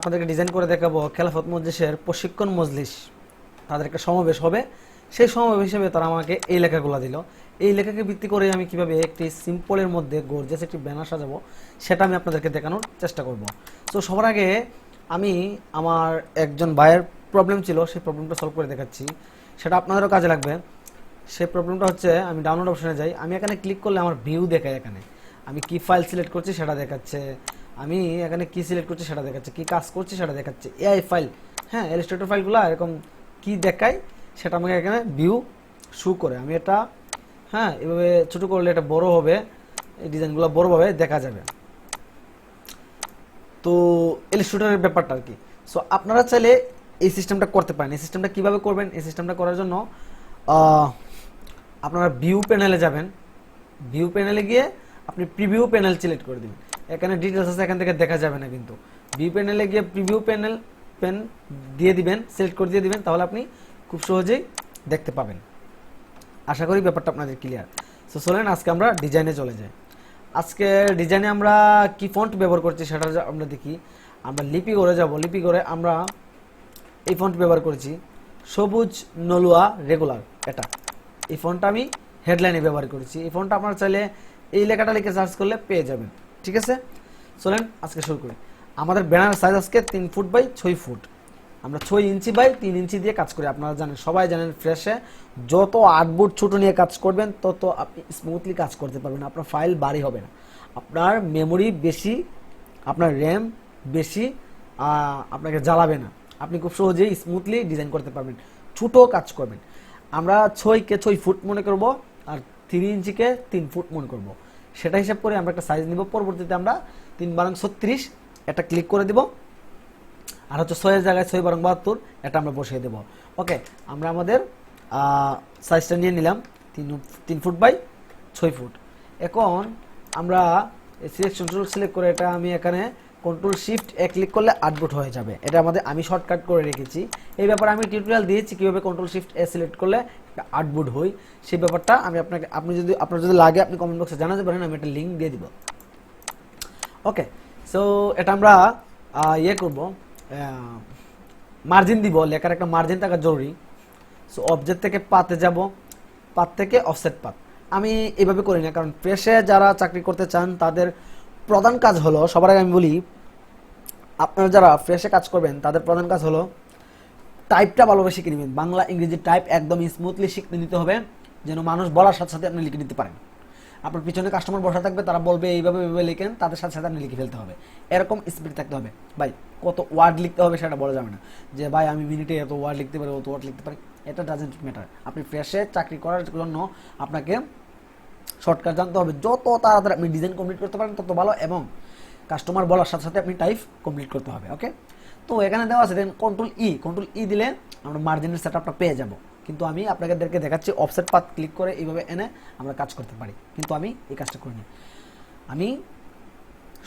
আপনাদেরকে ডিজাইন করে দেখাবো খেলাফত মজলিসের প্রশিক্ষণ মজলিস। তাদের একটা সমাবেশ হবে, সেই সমাবেশ হিসেবে তারা আমাকে এই লেখাগুলো দিল। এই লেখাকে ভিত্তি করে আমি কিভাবে একটি সিম্পলের মধ্যে গর্জিয়াস একটি ব্যানার সাজাবো সেটা আমি আপনাদেরকে দেখানোর চেষ্টা করব। তো সবার আগে আমি আমার একজন ভাইয়ের প্রবলেম ছিল, সেই প্রবলেমটা সলভ করে দেখাচ্ছি, সেটা আপনাদেরও কাজে লাগবে। সেই প্রবলেমটা হচ্ছে, আমি ডাউনলোড অপশনে যাই, আমি এখানে ক্লিক করলে আমার ভিউ দেখায়, এখানে আমি কি ফাইল সিলেক্ট করছি সেটা দেখাচ্ছে, আমি এখানে কি সিলেক্ট করছি সেটা দেখাচ্ছে, কি কাজ করছি সেটা দেখাচ্ছে, এআই ফাইল, হ্যাঁ ইলাস্ট্রেটর ফাইলগুলো এরকম কি দেখায় সেটা আমাকে এখানে ভিউ শো করে। আমি এটা হ্যাঁ এভাবে ছোটো করলে এটা বড় হবে, এই ডিজাইনগুলো বড়োভাবে দেখা যাবে। তো ইলাস্ট্রেটরের ব্যাপারটা আর কি। সো আপনারা চাইলে এই সিস্টেমটা করতে পারেন। এই সিস্টেমটা কীভাবে করবেন, এই সিস্টেমটা করার জন্য আপনারা ভিউ প্যানেলে যাবেন, ভিউ প্যানেলে গিয়ে আপনি প্রিভিউ প্যানেল সিলেক্ট করে দিন। এখানে ডিটেলস আছে, এখান থেকে দেখা যাবে না, কিন্তু ভিউ প্যানেলে গিয়ে প্রিভিউ প্যানেল দিয়ে দিবেন, সিলেক্ট করে দিয়ে দিবেন, তাহলে আপনি খুব সহজেই দেখতে পাবেন। আশা করি ব্যাপারটা আপনাদের ক্লিয়ার। সো চলেন আজকে আমরা ডিজাইনে চলে যাই। আজকে ডিজাইনে আমরা কি ফন্ট ব্যবহার করছি সেটা আমরা দেখি। আমরা লিপি করে যাব, লিপি করে আমরা এই ফন্ট ব্যবহার করেছি সবুজ নলুয়া রেগুলার, এটা এই ফন্টটা আমি হেডলাইনে ব্যবহার করেছি। এই ফন্টটা আপনারা চাইলে এই লেখাটা লিখে সার্চ করলে পেয়ে যাবেন, ঠিক আছে। চলেন আজকে শুরু করি। আমাদের ব্যানার সাইজ আজকে 3 ফুট বাই 6 ফুট, আমরা 6 ইঞ্চি বাই 3 ইঞ্চি দিয়ে কাজ করি। আপনারা জানেন, সবাই জানেন, ফ্রেশে যত 8 ফুট ছোটো নিয়ে কাজ করবেন তত আপনি স্মুথলি কাজ করতে পারবেন, আপনার ফাইল ভারী হবে না, আপনার মেমোরি বেশি, আপনার র্যাম বেশি আপনাকে জ্বালাবে না, আপনি খুব সহজেই স্মুথলি ডিজাইন করতে পারবেন, ছোটো কাজ করবেন। আমরা 6কে 6 ফুট মনে করব আর 3 ইঞ্চিকে 3 ফুট মনে করব, সেটা হিসাব করে আমরা একটা সাইজ নিব। পরবর্তীতে আমরা 3/36 এটা ক্লিক করে দিব, আর হচ্ছে 6-এর জায়গায় 6/72 এটা আমরা বসিয়ে দেব। ওকে, আমরা আমাদের সাইজটা নিয়ে নিলাম 3 ফুট বাই 6 ফুট। এখন আমরা সিলেকশন টুল সিলেক্ট করে এটা আমি এখানে কন্ট্রোল শিফট এ ক্লিক করলে 8 ফুট হয়ে যাবে। এটা আমি শর্টকাট করে রেখেছি। এই ব্যাপারে আমি টিউটোরিয়াল দিয়েছি কিভাবে কন্ট্রোল শিফট এ সিলেক্ট করলে 8 ফুট হয়, সেই ব্যাপারটা আমি আপনার যদি লাগে আপনি কমেন্ট বক্সে জানাতে পারেন, আমি একটা লিঙ্ক দিয়ে দিব। ওকে, সো এটা আমরা করব, মার্জিন দিব, লেখার একটা মার্জিন থাকা জরুরি। সো অবজেক্ট থেকে পাতে যাব, পাত থেকে অফসেট পাত। আমি এভাবে করি না, কারণ প্রেসে যারা চাকরি করতে চান তাদের প্রধান কাজ হলো, সবার আগে আমি বলি, আপনারা যারা ফ্রেশে কাজ করবেন তাদের প্রধান কাজ হলো টাইপটা ভালোভাবে শিখে নেবেন। বাংলা ইংরেজি টাইপ একদম স্মুথলি শিখতে নিতে হবে, যেন মানুষ বলার সাথে সাথে আপনি লিখে নিতে পারেন। আপনার পিছনে কাস্টমার বসা থাকবে, তারা বলবে এইভাবে এইভাবে লিখেন, তাদের সাথে সাথে আপনি লিখে ফেলতে হবে, এরকম স্পিড থাকতে হবে। ভাই কত ওয়ার্ড লিখতে হবে সেটা বলা যাবে না, যে ভাই আমি মিনিটে এত ওয়ার্ড লিখতে পারি, অত ওয়ার্ড লিখতে পারি, এটা ডাজেন্ট ম্যাটার। আপনি ফ্রেশে চাকরি করার জন্য আপনাকে শর্টকাট জানতে হবে। যত তাড়াতাড়ি আপনি ডিজাইন কমপ্লিট করতে পারেন তত ভালো, এবং কাস্টমার বলার সাথে সাথে আপনি টাইপ কমপ্লিট করতে হবে। ওকে, তো এখানে দেওয়া আছে, দেন কন্ট্রোল ই দিলে আমরা মার্জিনের সেটআপটা পেয়ে যাব। কিন্তু আমি আপনাদেরকে দেখাচ্ছি অফসেট পাথ ক্লিক করে এইভাবে এনে আমরা কাজ করতে পারি, কিন্তু আমি এই কাজটা করিনি, আমি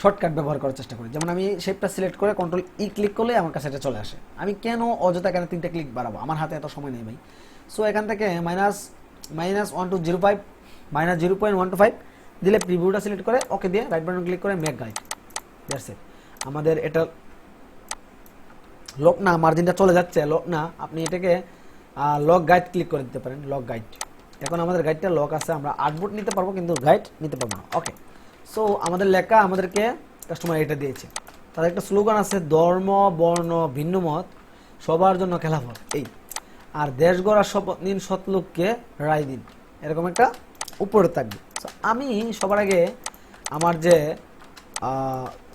শর্টকাট ব্যবহার করার চেষ্টা করি। যেমন আমি শেপটা সিলেক্ট করে কন্ট্রোল ই ক্লিক করলে আমার কাছে এটা চলে আসে। আমি কেন অযথা এখানে 3টা ক্লিক বাড়াবো, আমার হাতে এত সময় নেই ভাই। সো এখান থেকে -1205 -0.125 দিলে প্রিভিউটা সিলেক্ট করে ওকে দিয়ে রাইট বাটন ক্লিক করে মেক গাইড, দ্যাটস ইট। আমাদের এটা লক না, মার্জিনটা চলে যাচ্ছে, লক না, আপনি এটাকে লক গাইড ক্লিক করে দিতে পারেন, লক গাইড। এখন আমাদের গাইডটা লক আছে, আমরা 8 ফুট নিতে পারবো কিন্তু গাইড নিতে পারবো না। ওকে, সো আমাদের লেখা আমাদেরকে কাস্টমার এটা দিয়েছে, তাদের একটা স্লোগান আছে, ধর্ম বর্ণ ভিন্ন মত সবার জন্য খেলাফত, এই আর দেশ গড়ার শপথ নিন সৎলোককে রায় দিন, এরকম একটা উপরে থাকবে। আমি সবার আগে আমার যে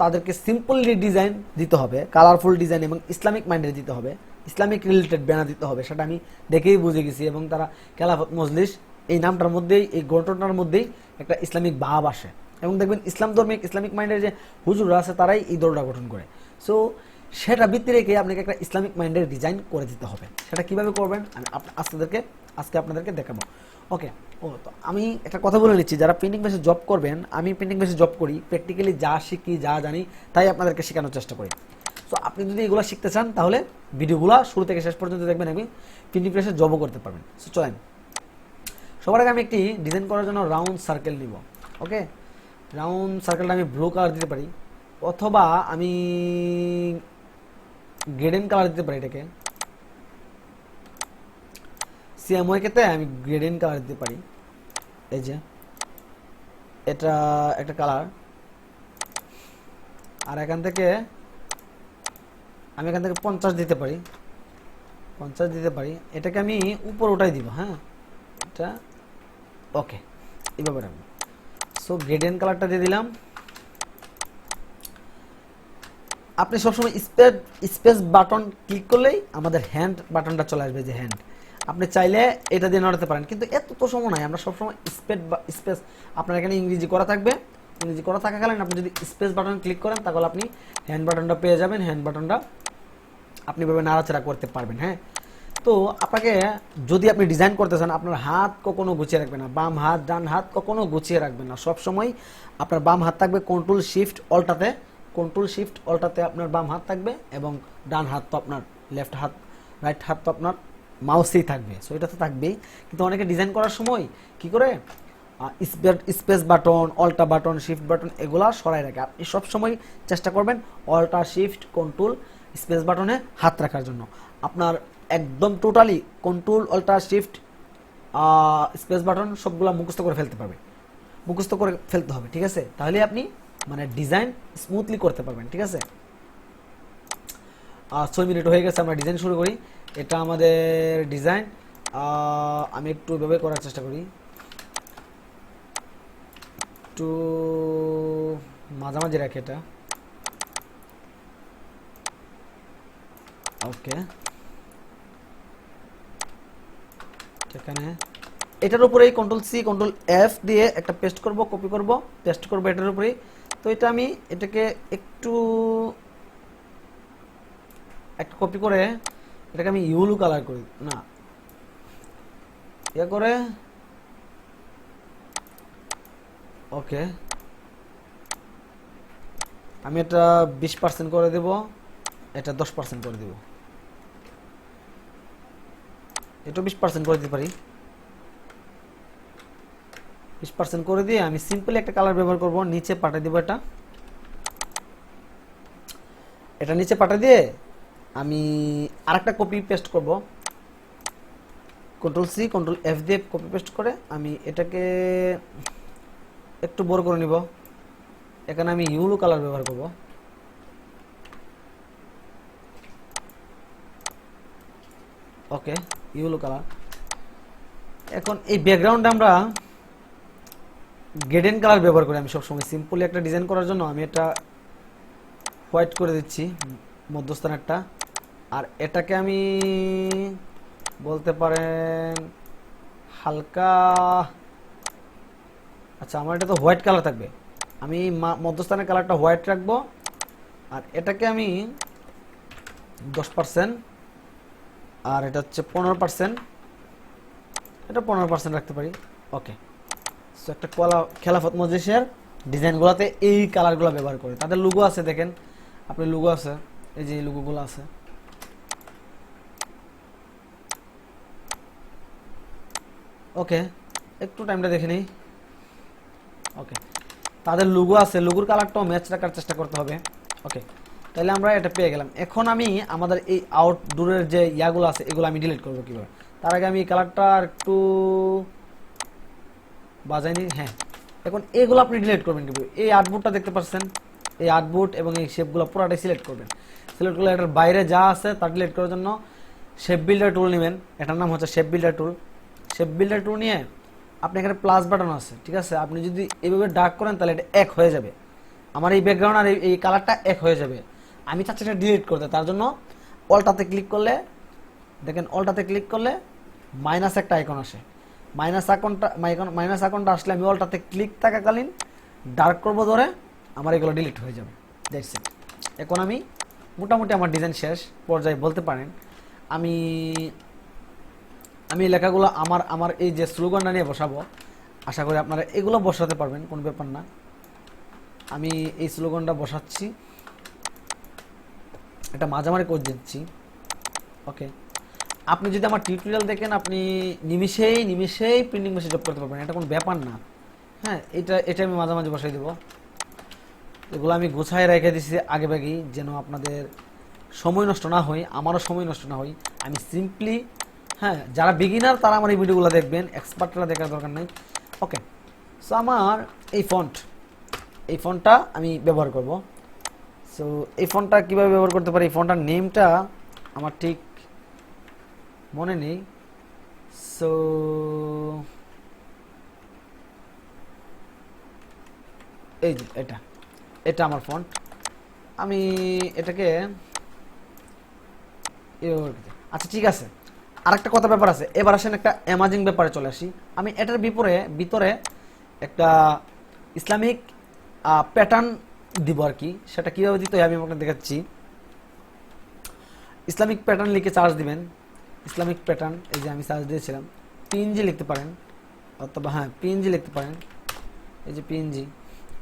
তাদেরকে সিম্পলি ডিজাইন দিতে হবে, কালারফুল ডিজাইন এবং ইসলামিক মাইন্ডে দিতে হবে, ইসলামিক রিলেটেড ব্যানার দিতে হবে, সেটা আমি দেখেই বুঝে গেছি। এবং তারা খেলাফত মজলিস এই নামটার মধ্যেই, এই গঠনটার মধ্যেই একটা ইসলামিক ভাব আসে, এবং দেখবেন ইসলাম ধর্মিক ইসলামিক মাইন্ডের যে হুজুররা আছে তারাই এই দলটা গঠন করে। সো সেটা ভিত্তি রেখে আপনাকে একটা ইসলামিক মাইন্ডের ডিজাইন করে দিতে হবে। সেটা কিভাবে করবেন আমি আজকে আপনাদেরকে দেখাবো। ওকে, তো আমি একটা কথা বলে নিচ্ছি, যারা প্রিন্টিং বেসে জব করবেন, আমি প্রিন্টিং বেসে জব করি, প্র্যাকটিক্যালি যা শিখি যা জানি তাই আপনাদেরকে শেখানোর চেষ্টা করি। সো আপনি যদি এগুলো শিখতে চান তাহলে ভিডিওগুলো শুরু থেকে শেষ পর্যন্ত দেখবেন, আমি প্রিন্টিং প্রেসে জবও করতে পারবেন। সো চলেন, সবার আগে আমি একটি ডিজাইন করার জন্য রাউন্ড সার্কেল নিব। ওকে, রাউন্ড সার্কেলটা আমি ব্লু কালার দিতে পারি, অথবা আমি গ্রেডিয়েন্ট কালার দিতে পারি এটাকে, সিএমওয়াইকে আমি গ্রেডিয়েন্ট কালার দিতে পারি। এই যে এটা একটা কালার, আর এখান থেকে আমি 50 দিতে পারি, 50 দিতে পারি। এটাকে আমি উপর উঠাই দিব। হ্যাঁ, এটা ওকে, এইভাবে রাখবো। সো গ্রেডিয়েন্ট কালারটা দিয়ে দিলাম। আপনি সবসময় স্পেস বাটন ক্লিক করলেই আমাদের হ্যান্ড বাটনটা চলে আসবে, যে হ্যান্ড। আপনি চাইলে এটা দিয়ে নড়াতে পারেন, কিন্তু এত তো সময় নাই। আমরা সবসময় স্পেস আপনার এখানে ইংরেজি করা থাকবে, ইংরেজি করা থাকাকালীন আপনি যদি স্পেস বাটন ক্লিক করেন তাহলে আপনি হ্যান্ড বাটনটা পেয়ে যাবেন। হ্যান্ড বাটনটা আপনি ভাবে নাড়াচাড়া করতে পারবেন। হ্যাঁ, তো আপনাকে যদি আপনি ডিজাইন করতে চান, আপনার হাত কখনো গুছিয়ে রাখবেন না, বাম হাত ডান হাত কখনো গুছিয়ে রাখবেন না। সবসময় আপনার বাম হাত থাকবে কন্ট্রোল শিফট অল্টাতে, কন্ট্রোল শিফট অল্টাতে আপনার বাম হাত থাকবে, এবং ডান হাত তো আপনার লেফট হাত, রাইট হাত তো আপনার মাউসেই থাকবে। সো এটা তো থাকবেই, কিন্তু অনেকে ডিজাইন করার সময় কি করে space button, অল্টা button, shift button এগুলা সরাই রাখে। আপনি সবসময় চেষ্টা করবেন অল্টা শিফট কন্ট্রোল স্পেস বাটনে হাত রাখার জন্য। আপনার একদম totally control অল্টা shift space button সবগুলা মুখস্থ করে ফেলতে পারবে, মুখস্থ করে ফেলতে হবে। ঠিক আছে, তাহলে আপনি মানে ডিজাইন স্মুথলি করতে পারবেন। ঠিক আছে, 6 মিনিট হয়ে গেছে, আমরা ডিজাইন শুরু করি। এটা আমাদের ডিজাইন। আমি একটু এভাবে করার চেষ্টা করি, একটু মাঝামাঝি রাখি এটা। ওকে, এখানে এটার উপরেই কন্ট্রোল সি কন্ট্রোল এফ দিয়ে একটা পেস্ট করব, কপি করব, পেস্ট করব এটার উপরেই। তো এটা আমি এটাকে একটু কপি করে এটাকে আমি ইউলু কালার করি না, ইয়া করে ওকে, আমি এটা 20% করে দেব, এটা 10% করে দেব, এটা 20% করে দিতে পারি। 20% করে দিয়ে আমি সিম্পলি একটা কালার ব্যবহার করব, নিচে পাঠিয়ে দেব। এটা নিচে পাঠিয়ে দিয়ে আমি আরেকটা কপি পেস্ট করব, কন্ট্রোল সি কন্ট্রোল এফ দিয়ে কপি পেস্ট করে আমি এটাকে একটু বড় করে নিব। এখানে আমি ইউলো কালার ব্যবহার করব। ওকে, ইউলো কালার। এখন এই ব্যাকগ্রাউন্ডে আমরা গ্রেডিয়েন্ট কালার ব্যবহার করি। আমি সবসময় সিম্পলি একটা ডিজাইন করার জন্য আমি এটা হোয়াইট করে দিচ্ছি মধ্যস্থানেরটা, আর এটাকে আমি বলতে পারেন হালকা, আচ্ছা আমার এটা তো হোয়াইট কালার থাকবে, আমি মধ্যস্থানের কালারটা হোয়াইট রাখবো, আর এটাকে আমি 10%, আর এটা হচ্ছে 15%, এটা 15% রাখতে পারি। ওকে, সো একটা খেলাফত মজলিসের ডিজাইনগুলোতে এই কালারগুলো ব্যবহার করে। তাদের লোগো আছে, দেখেন আপনি লোগো আছে, এই যে লোগোগুলো আছে। ওকে, একটু টাইমটা দেখে নিই। ওকে, তাদের লোগো আছে, লোগোর কালারটাও ম্যাচ রাখার চেষ্টা করতে হবে। ওকে, তাহলে আমরা এটা পেয়ে গেলাম। এখন আমি আমাদের এই আউটডোরের যে ইয়াগুলো আছে এগুলো আমি ডিলিট করবো কিভাবে, তার আগে আমি কালারটা একটু বাজাইনি। হ্যাঁ, এখন এগুলো আপনি ডিলিট করবেন কিভাবে, এই আর্টবোর্ডটা দেখতে পাচ্ছেন, এই আর্টবোর্ড এবং এই শেপগুলো পুরোটাই সিলেক্ট করবেন। সিলেক্ট করলে এটার বাইরে যা আছে তা ডিলিট করার জন্য শেপ বিল্ডার টুল নেবেন, এটার নাম হচ্ছে শেপ বিল্ডার টুল। শেপ বিল্ডার টুল নিয়ে আপনি এখানে প্লাস বাটন আছে, ঠিক আছে, আপনি যদি এইভাবে ডার্ক করেন তাহলে এটা এক হয়ে যাবে, আমার এই ব্যাকগ্রাউন্ড আর এই কালারটা এক হয়ে যাবে। আমি চাচ্ছি এটা ডিলিট করতে, তার জন্য অল্টাতে ক্লিক করলে দেখেন, অল্টাতে ক্লিক করলে মাইনাস একটা আইকন আসে, মাইনাস আইকনটা আসলে আমি অল্টাতে ক্লিক থাকাকালীন ডার্ক করবো ধরে আমার এগুলো ডিলিট হয়ে যাবে। That's it. এখন আমি মোটামুটি আমার ডিজাইন শেষ পর্যায়ে বলতে পারেন। আমি লেখাগুলো আমার এই যে স্লোগানটা নিয়ে বসাবো, আশা করি আপনারা এগুলো বসাতে পারবেন, কোনো ব্যাপার না। আমি এই স্লোগানটা বসাচ্ছি, এটা মাঝামাঝি করে দিচ্ছি। ওকে, আপনি যদি আমার টিউটোরিয়াল দেখেন আপনি নিমিশেই প্রিন্টিং মেশিন জব করতে পারবেন, এটা কোনো ব্যাপার না। হ্যাঁ, এটা আমি মাঝামাঝি বসাই দেবো। এগুলো আমি গোছায় রেখে দিচ্ছি আগে ভাগেই, যেন আপনাদের সময় নষ্ট না হয়, আমারও সময় নষ্ট না হয়, আমি সিম্পলি, হ্যাঁ, যারা বিগিনার তারা আমার এই ভিডিওগুলো দেখবেন, এক্সপার্টরা দেখার দরকার নাই। ওকে, সো আমার এই ফন্টটা আমি ব্যবহার করব। সো এই ফন্টটা কীভাবে ব্যবহার করতে পারি, এই ফন্টটার নেমটা আমার ঠিক মনে নেই। সো এই যে এটা আমার ফন্ট, আমি এটাকে, আচ্ছা ঠিক আছে। আরেকটা কথা ব্যাপার আছে, এবার আসেন একটা অ্যামাজিং ব্যাপারে চলে আসি। আমি এটার ভিতরে একটা ইসলামিক প্যাটার্ন দিব আর কি। সেটা কীভাবে দিতে হয় আমি আপনাকে দেখাচ্ছি। ইসলামিক প্যাটার্ন লিখে চার্জ দিবেন, ইসলামিক প্যাটার্ন, এই যে আমি চার্জ দিয়েছিলাম, পিএনজি লিখতে পারেন, অথবা হ্যাঁ পিএনজি লিখতে পারেন, এই যে পিএনজি,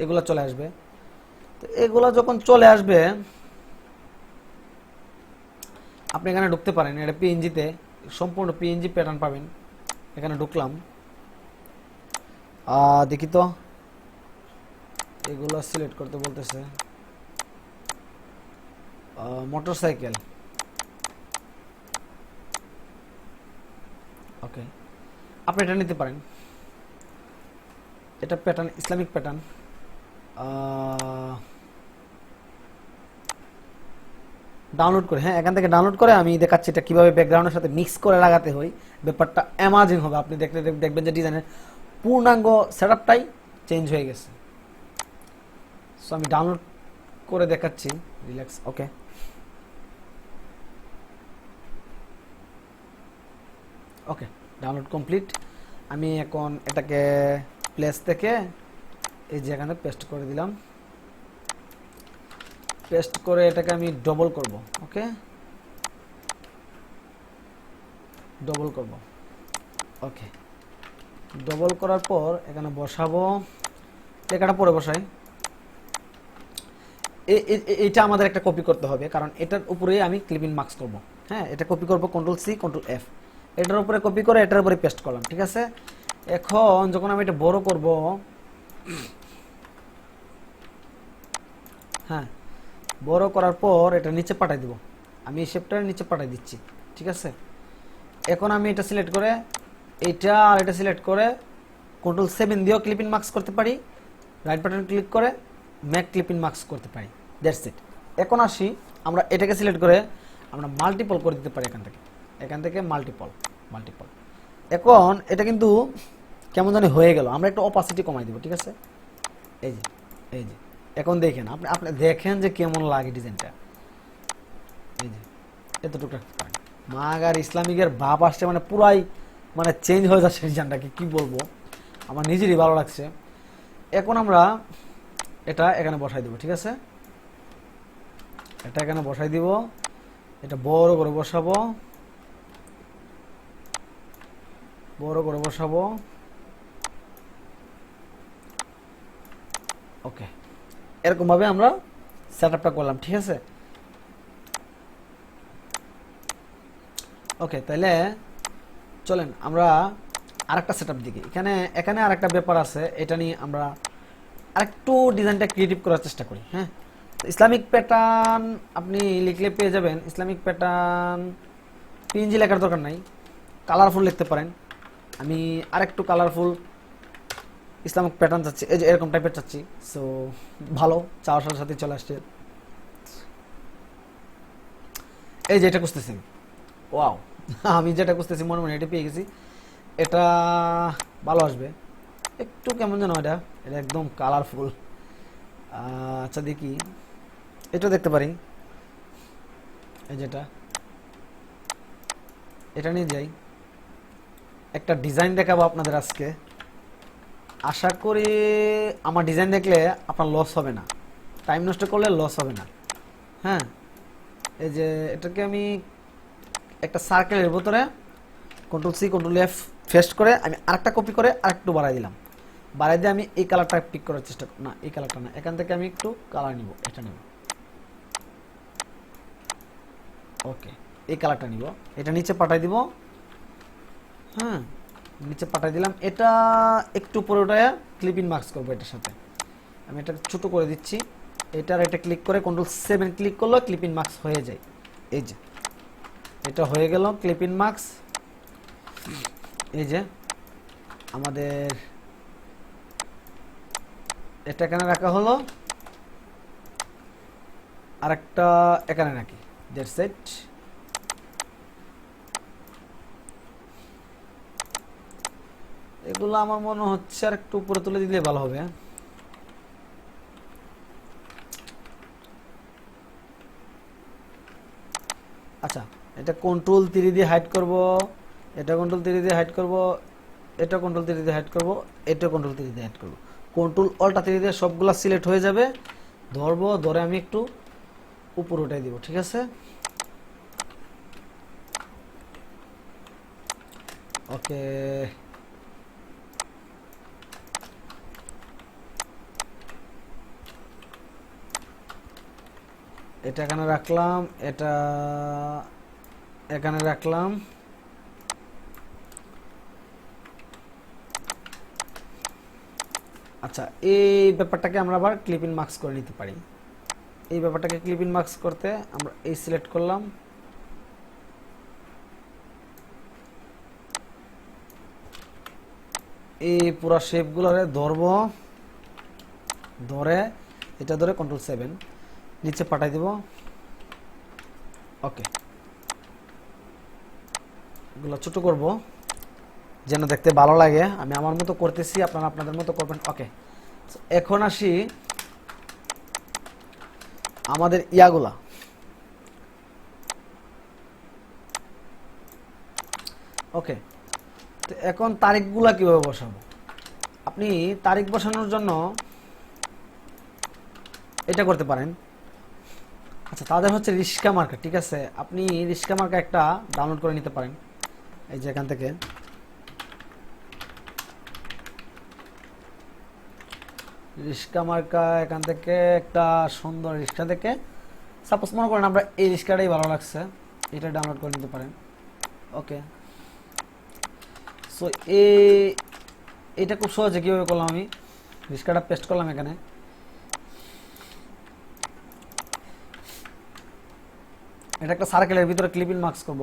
এগুলো চলে আসবে। তো এগুলো যখন চলে আসবে আপনি এখানে ঢুকতে পারেন, এটা পিএনজিতে সম্পূর্ণ পিএনজি প্যাটার্ন পাবেন। এখানে ঢুকলাম, দেখি তো এগুলো সিলেক্ট করতে বলতেছে, মোটরসাইকেল, ওকে, আপনি এটা নিতে পারেন। এটা প্যাটার্ন, ইসলামিক প্যাটার্ন। ডাউনলোড করে, হ্যাঁ এখান থেকে ডাউনলোড করে আমি দেখাচ্ছি এটা কীভাবে ব্যাকগ্রাউন্ডের সাথে মিক্স করে লাগাতে হয়। ব্যাপারটা অ্যামাজিং হবে, আপনি দেখবেন যে ডিজাইনের পূর্ণাঙ্গ সেটআপটাই চেঞ্জ হয়ে গেছে। সো আমি ডাউনলোড করে দেখাচ্ছি, রিল্যাক্স। ওকে, ওকে, ডাউনলোড কমপ্লিট। আমি এখন এটাকে প্লেস থেকে এই যে এখানে পেস্ট করে দিলাম, পেস্ট করে এটাকে আমি ডবল করব। ওকে, ডবল করব। ওকে, ডবল করার পর এখানে বসাবো, লেখাটা পরে বসাই। এইটা আমাদের একটা কপি করতে হবে, কারণ এটার উপরে আমি ক্লিপিং মার্কস করব। হ্যাঁ, এটা কপি করব, Ctrl+C Ctrl+F, এটার উপরে কপি করে এটার উপরে পেস্ট করলাম। ঠিক আছে, এখন যখন আমি এটা বড় করব, হ্যাঁ বড় করার পর এটা নিচে পাঠাই দিব, আমি এই শেপটার নিচে পাঠাই দিচ্ছি। ঠিক আছে, এখন আমি এটা সিলেক্ট করে এইটা আর এটা সিলেক্ট করে Ctrl+7 দিয়েও ক্লিপিং মার্কস করতে পারি, রাইট বাটন ক্লিক করে ম্যাক ক্লিপিং মার্কস করতে পারি। That's it. এখন আসি, আমরা এটাকে সিলেক্ট করে আমরা মাল্টিপল করে দিতে পারি, এখান থেকে মাল্টিপল। এখন এটা কিন্তু কেমন জানি হয়ে গেল, আমরা একটু অপাসিটি কমাই দিব। ঠিক আছে, এই যে এখন দেখেন, আপনি দেখেন যে কেমন লাগে ডিজাইনটা। এই যে এতটুকু রাখতে পারেন, মাগার ইসলামিকের ভাব আসছে, মানে পুরাই মানে চেঞ্জ হয়ে যাচ্ছে ডিজাইনটাকে, কি বলবো, আমার নিজেরই ভালো লাগছে। এখন আমরা এটা এখানে বসাই দিব। ঠিক আছে, এটা এখানে বসাই দিব, এটা বড় করে বসাবো, ওকে, এরকম ভাবে আমরা সেটআপটা করলাম। ঠিক আছে, ওকে, তাহলে চলেন আমরা আরেকটা সেটআপ দিকে। এখানে আরেকটা ব্যাপার আছে, এটা নিয়ে আমরা আরেকটু ডিজাইনটা ক্রিয়েটিভ করার চেষ্টা করি। হ্যাঁ, ইসলামিক প্যাটার্ন আপনি লিখলে পেয়ে যাবেন। ইসলামিক প্যাটার্ন পিএনজি লেখার দরকার নাই, কালারফুল লিখতে পারেন। আমি আরেকটু কালারফুল ইসলামিক প্যাটার্ন চাচ্ছি, এই যে এরকম টাইপের চাচ্ছি। সো ভালো, চাওয়ার সাথে সাথে চলে আসছে। এই যে এটা খুঁজতেছি, ওয়াও, আমি যেটা খুঁজতেছি মনে এটা পেয়ে গেছি। এটা ভালো আসবে, একটু কেমন যেন এটা একদম কালারফুল। আচ্ছা দেখি, এটা দেখতে পারি, এই যেটা, এটা নিয়ে যাই। একটা ডিজাইন দেখাবো আপনাদের আজকে, আশা করি আমার ডিজাইন দেখলে আপনার লস হবে না, টাইম নষ্ট করলে লস হবে না। হ্যাঁ, এই যে এটাকে আমি একটা সার্কেলের ভিতরে Ctrl+C Ctrl+F পেস্ট করে আমি আরেকটা কপি করে আরেকটু বাড়াই দিলাম, বাড়াই দিয়ে আমি এই কালারটা পিক করার চেষ্টা করি, না এই কালারটা না, এখান থেকে আমি একটু কালার নিব, এটা নেব। ওকে, এই কালারটা নিব, এটা নিচে পাঠাই দিব। হ্যাঁ, নিচে পাঠাই দিলাম, এটা একটু উপরে উঠায় ক্লিপিং মার্কস করবো এটার সাথে। আমি এটা ছোট করে দিচ্ছি, এটার এটা ক্লিক করে Ctrl+7 ক্লিক করলে ক্লিপিং মার্কস হয়ে যায়। এই যে এটা হয়ে গেল ক্লিপ ইন মার্কস। এই যে আমাদের এটা এখানে রাখা হলো, আরেকটা এখানে রাখি, দ্যাটস ইট। এগুলো আমার মনে হচ্ছে আর একটু উপরে তুলে দিলে ভালো হবে। আচ্ছা, এটা কন্ট্রোল 3 দিয়ে হাইড করব, এটা কন্ট্রোল 3 দিয়ে হাইড করব, এটা কন্ট্রোল 3 দিয়ে হাইড করব, এটা কন্ট্রোল 3 দিয়ে হাইড করব। কন্ট্রোল অল্টা 3 দিয়ে সবগুলা সিলেক্ট হয়ে যাবে। ধরবো, ধরে আমি একটু উপর উঠাই দিব, ঠিক আছে? ওকে, এটা এখানে রাখলাম, এটা এখানে রাখলাম। আচ্ছা, এই ব্যাপারটাকে আমরা আবার ক্লিপ ইন মার্কস করে নিতে পারি। এই ব্যাপারটাকে ক্লিপ ইন মার্কস করতে আমরা এই সিলেক্ট করলাম, এই পুরা শেপগুলোরে ধরবো, ধরে এটা ধরে কন্ট্রোল 7 নিচে পাঠাই দিব। ওকে, এগুলো ছোট করব যেন দেখতে ভালো লাগে। আমি আমার মতো করতেছি, আপনারা আপনাদের মতো করবেন। ওকে, এখন আসি আমাদের ইয়াগুলা। ওকে, তো এখন তারিখগুলা কিভাবে বসাবো? আপনি তারিখ বসানোর জন্য এটা করতে পারেন। আচ্ছা, তাদের হচ্ছে রিস্কা মার্কা, ঠিক আছে? আপনি রিস্কা মার্কা একটা ডাউনলোড করে নিতে পারেন। এই যে এখান থেকে রিস্কা মার্কা, এখান থেকে একটা সুন্দর রিস্কা থেকে, সাপোজ মনে করেন আমরা এই রিস্কাটাই ভালো লাগছে, এটা ডাউনলোড করে নিতে পারেন। ওকে, সো এটা খুব সহজে কীভাবে করলাম, আমি রিস্কাটা পেস্ট করলাম এখানে। এটা একটা সার্কেলের ভিতরে ক্লিপ ইন মার্কস করব।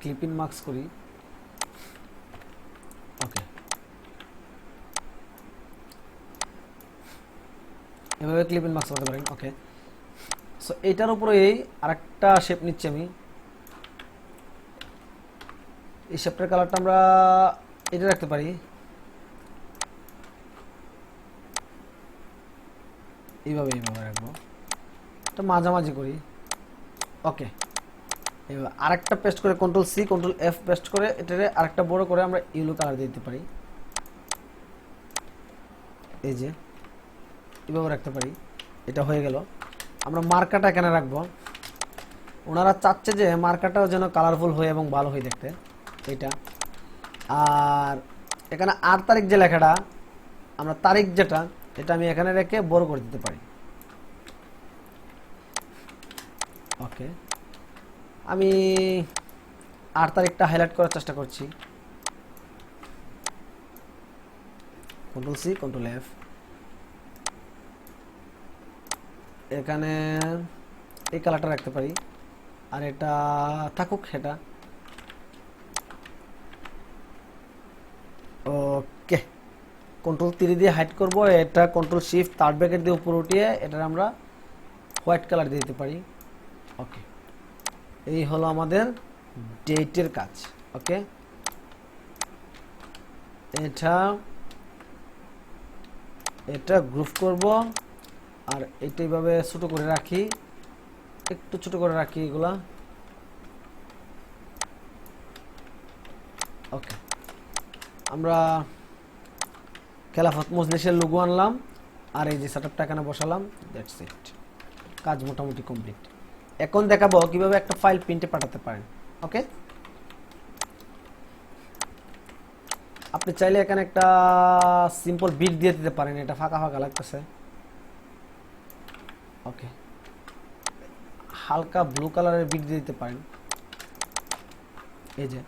ক্লিপ ইন মার্কস করি। ওকে, এভাবে ক্লিপ ইন মার্কস করতে পারেন। ওকে, সো এটার উপরে আরেকটা শেপ নিচ্ছি আমি। এই শেপটার কালারটা আমরা এটা রাখতে পারি, এইভাবে এইভাবে রাখবো, এটা মাঝামাঝি করি। ওকে, এবার আরেকটা পেস্ট করে control C control F paste করে এটারে আরেকটা বড় করে আমরা ইয়েলো কালার দিতে পারি। এই যে এইভাবে রাখতে পারি। এটা হয়ে গেল। আমরা মার্কাটা এখানে রাখবো। ওনারা চাচ্ছে যে মার্কাটাও যেন কালারফুল হয় এবং ভালো হয় দেখতে, এটা। আর এখানে 8 তারিখ যে লেখাটা, আমরা তারিখ যেটা, এটা আমি এখানে রেখে বড় করে দিতে পারি। ওকে, আমি 8 তারিখটা হাইলাইট করার চেষ্টা করছি। কন্ট্রোল সি কন্ট্রোল এফ, এখানে এই কালারটা রাখতে পারি, আর এটা থাকুক সেটা। ওকে, কন্ট্রোল 3 দিয়ে হাইড করব, এটা কন্ট্রোল শিফট থার্ড ব্র্যাকেট দিয়ে উপরে উঠিয়ে এটা আমরা হোয়াইট কালার দিয়ে দিতে পারি। ওকে, এই হলো আমাদের ডেটের কাজ। ওকে, এটা গ্রুপ করব, আর এটা এইভাবে ছোট করে রাখি, একটু ছোট করে রাখি এগুলা। ওকে, আমরা খেলাফত মজলিসের লোগো আনলাম, আর এই যে সেটআপটা এখানে বসালাম। দ্যাটস ইট, কাজ মোটামুটি কমপ্লিট। এখন দেখাবো কিভাবে একটা ফাইল প্রিন্টে পাঠাতে পারেন। ওকে, আপনি চাইলে এখানে একটা সিম্পল বিট দিয়ে দিতে পারেন, এটা ফাঁকা ফাঁকা লাগতেছে। ওকে, হালকা ব্লু কালারের বিট দিয়ে দিতে পারেন। এই যে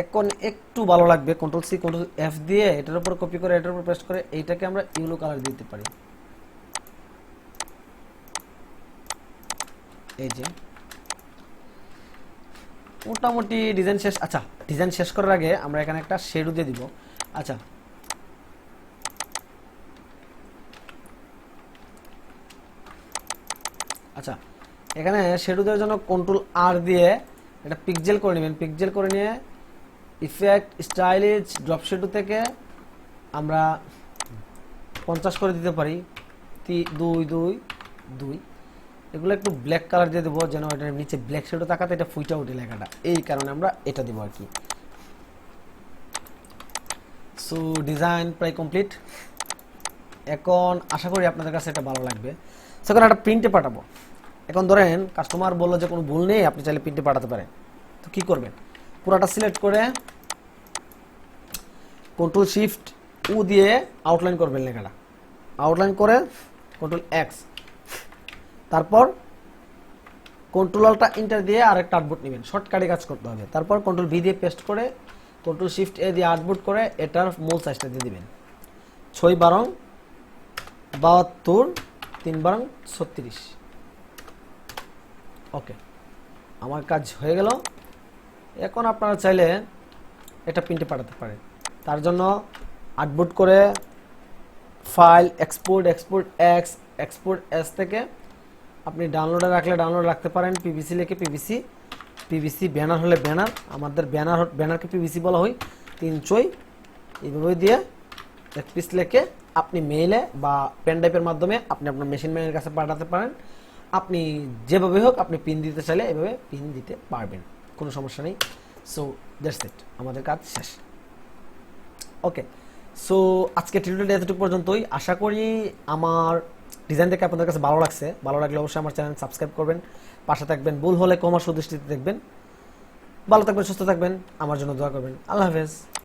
এখন একটু ভালো লাগবে, কন্ট্রোল সি কন্ট্রোল এফ দিয়ে এটার উপর কপি করে এটার উপর পেস্ট করে এইটাকে আমরা ইয়েলো কালার দিতে পারি। এই যে মোটামুটি ডিজাইন শেষ। আচ্ছা, ডিজাইন শেষ করার আগে আমরা এখানে একটা শেডও দিয়ে দিব। আচ্ছা, আচ্ছা এখানে শেডো দেওয়ার জন্য কন্ট্রোল আর দিয়ে এটা পিক্সেল করে নেবেন। পিক্সেল করে নিয়ে ইফেক্ট স্টাইলিশ ড্রপ শেডো থেকে আমরা 50 করে দিতে পারি। 2 2 2 এগুলো একটু ব্ল্যাক কালার দিয়ে দেবো, যেন এটার নিচে ব্ল্যাক শেডো থাকাতে এটা ফুইটা উঠে লেখাটা, এই কারণে আমরা এটা দেবো আর কি। সো ডিজাইন প্রায় কমপ্লিট। এখন আশা করি আপনাদের কাছে এটা ভালো লাগবে। সো এখন একটা প্রিন্টে পাঠাবো। এখন ধরেন কাস্টমার বললো যে কোনো ভুল নেই, আপনি চাইলে প্রিন্টে পাঠাতে পারেন। তো কি করবেন, পুরাটা সিলেক্ট করে কন্ট্রোল শিফট উ দিয়ে আউটলাইন করবেন লেখাটা। আউটলাইন করে কন্ট্রোল এক্স, তারপর কন্ট্রোল আল্টা ইন্টার দিয়ে আরেকটা আউটপুট নেবেন, শর্টকাটে কাজ করতে হবে। তারপর কন্ট্রোল ভি দিয়ে পেস্ট করে কন্ট্রোল শিফট এ দিয়ে আউটপুট করে এটার মূল সাইজটা দিয়ে দিবেন 6 12 72 3 12 36। ওকে, আমার কাজ হয়ে গেল। এখন আপনারা চাইলে এটা প্রিন্টে পাঠাতে পারেন। তার জন্য আউটপুট করে ফাইল এক্সপোর্ট এক্সপোর্ট এস থেকে আপনি ডাউনলোডে রাখলে ডাউনলোড রাখতে পারেন। পিভিসি লিখে পিভিসি ব্যানার হলে ব্যানার, আমাদের ব্যানারকে পিভিসি বলা হয়। 3 6 এইভাবে দিয়ে এক পিস লিখে আপনি মেইলে বা পেন ড্রাইভের মাধ্যমে আপনি আপনার মেশিন ম্যানের কাছে পাঠাতে পারেন। আপনি যেভাবে হোক আপনি পিন দিতে চাইলে এভাবে পিন দিতে পারবেন, কোনো সমস্যা নেই। সো দ্যাটস ইট, আমাদের কাজ শেষ। ওকে, সো আজকে টিউটোরিয়ালটা এতটুকু পর্যন্তই। আশা করি আমার ডিজাইন দেখে আপনাদের কাছে ভালো লাগছে। ভালো লাগলে অবশ্যই আমার চ্যানেল সাবস্ক্রাইব করবেন, পাশে থাকবেন। ভুল হলে ক্ষমা সুদৃষ্টিতে দেখবেন। ভালো থাকবেন, সুস্থ থাকবেন, আমার জন্য দোয়া করবেন। আল্লাহ হাফেজ।